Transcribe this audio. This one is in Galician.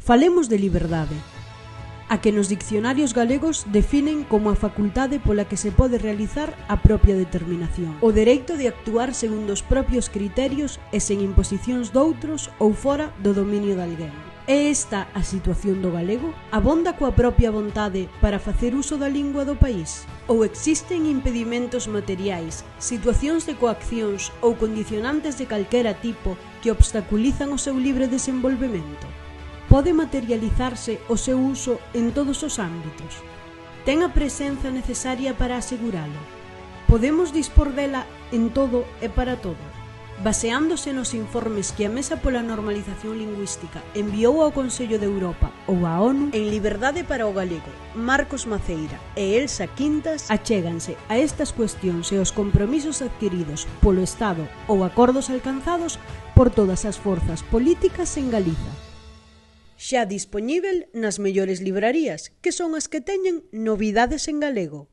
Falemos de liberdade, a que nos diccionarios galegos definen como a facultade pola que se pode realizar a propia determinación, o dereito de actuar segundo os propios criterios e sen imposicións doutros ou fora do dominio de alguén. É esta a situación do galego? Abonda coa propia vontade para facer uso da lingua do país? Ou existen impedimentos materiais, situacións de coaccións ou condicionantes de calquera tipo que obstaculizan o seu libre desenvolvemento? Pode materializarse o seu uso en todos os ámbitos? Ten a presenza necesaria para aseguralo? Podemos dispor dela en todo e para todo? Baseándose nos informes que a Mesa pola Normalización Lingüística enviou ao Consello de Europa ou á ONU, en Liberdade para o Galego, Marcos Maceira e Elsa Quintas achéganse a estas cuestións e os compromisos adquiridos polo Estado ou acordos alcanzados por todas as forzas políticas en Galiza. Xa dispoñíbel nas mellores librarías, que son as que teñen novidades en galego.